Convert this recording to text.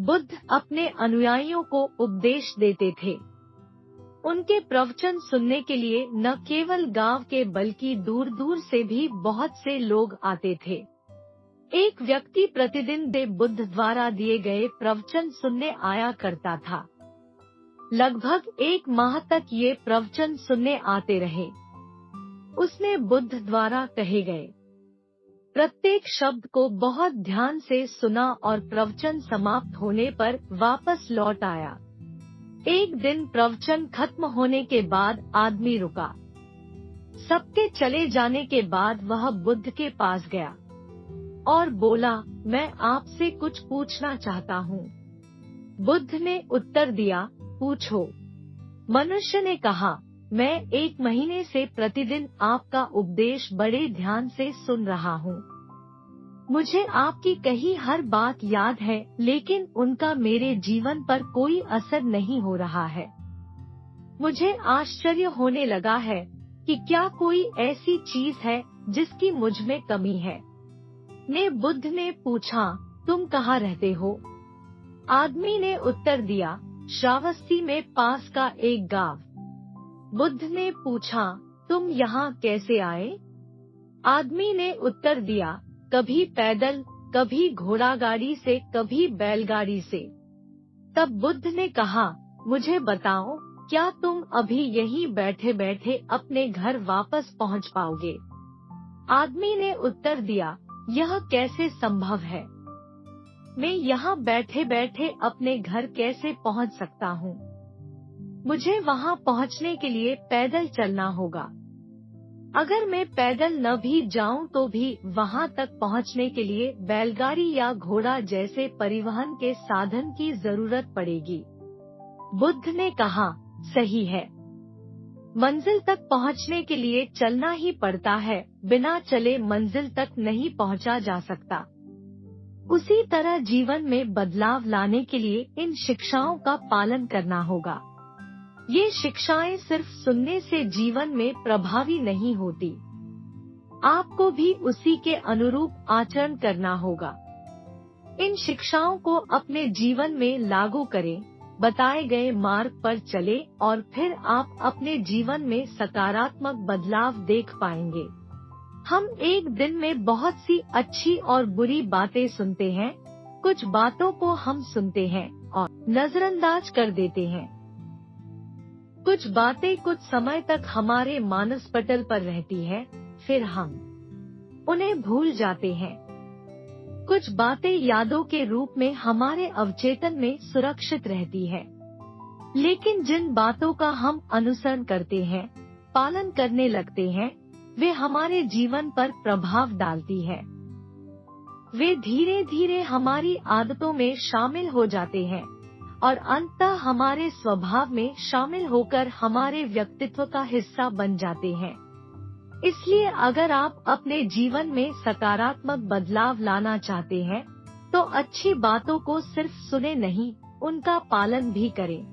बुद्ध अपने अनुयायियों को उपदेश देते थे। उनके प्रवचन सुनने के लिए न केवल गांव के बल्कि दूर दूर से भी बहुत से लोग आते थे। एक व्यक्ति प्रतिदिन बुद्ध द्वारा दिए गए प्रवचन सुनने आया करता था। लगभग 1 माह तक ये प्रवचन सुनने आते रहे। उसने बुद्ध द्वारा कहे गए प्रत्येक शब्द को बहुत ध्यान से सुना और प्रवचन समाप्त होने पर वापस लौट आया। एक दिन प्रवचन खत्म होने के बाद आदमी रुका। सबके चले जाने के बाद वह बुद्ध के पास गया और बोला, मैं आपसे कुछ पूछना चाहता हूँ। बुद्ध ने उत्तर दिया, पूछो। मनुष्य ने कहा, मैं 1 महीने से प्रतिदिन आपका उपदेश बड़े ध्यान से सुन रहा हूँ। मुझे आपकी कही हर बात याद है, लेकिन उनका मेरे जीवन पर कोई असर नहीं हो रहा है। मुझे आश्चर्य होने लगा है कि क्या कोई ऐसी चीज है जिसकी मुझ में कमी है। बुद्ध ने पूछा, तुम कहाँ रहते हो? आदमी ने उत्तर दिया, श्रावस्ती में पास का एक गांव। बुद्ध ने पूछा, तुम यहाँ कैसे आए? आदमी ने उत्तर दिया, कभी पैदल, कभी घोड़ा गाड़ी से, कभी बैलगाड़ी से। तब बुद्ध ने कहा, मुझे बताओ, क्या तुम अभी यहीं बैठे बैठे अपने घर वापस पहुँच पाओगे? आदमी ने उत्तर दिया, यह कैसे संभव है? मैं यहाँ बैठे बैठे अपने घर कैसे पहुँच सकता हूँ? मुझे वहाँ पहुँचने के लिए पैदल चलना होगा। अगर मैं पैदल न भी जाऊं तो भी वहां तक पहुंचने के लिए बैलगाड़ी या घोड़ा जैसे परिवहन के साधन की जरूरत पड़ेगी। बुद्ध ने कहा, सही है। मंजिल तक पहुंचने के लिए चलना ही पड़ता है, बिना चले मंजिल तक नहीं पहुंचा जा सकता। उसी तरह जीवन में बदलाव लाने के लिए इन शिक्षाओं का पालन करना होगा। ये शिक्षाएं सिर्फ सुनने से जीवन में प्रभावी नहीं होती। आपको भी उसी के अनुरूप आचरण करना होगा। इन शिक्षाओं को अपने जीवन में लागू करें, बताए गए मार्ग पर चले और फिर आप अपने जीवन में सकारात्मक बदलाव देख पाएंगे। हम एक दिन में बहुत सी अच्छी और बुरी बातें सुनते हैं। कुछ बातों को हम सुनते हैं और नजरअंदाज कर देते हैं। कुछ बातें कुछ समय तक हमारे मानस पटल पर रहती है, फिर हम उन्हें भूल जाते हैं। कुछ बातें यादों के रूप में हमारे अवचेतन में सुरक्षित रहती है, लेकिन जिन बातों का हम अनुसरण करते हैं, पालन करने लगते हैं, वे हमारे जीवन पर प्रभाव डालती है। वे धीरे धीरे हमारी आदतों में शामिल हो जाते हैं और अंततः हमारे स्वभाव में शामिल होकर हमारे व्यक्तित्व का हिस्सा बन जाते हैं। इसलिए अगर आप अपने जीवन में सकारात्मक बदलाव लाना चाहते हैं, तो अच्छी बातों को सिर्फ सुने नहीं, उनका पालन भी करें।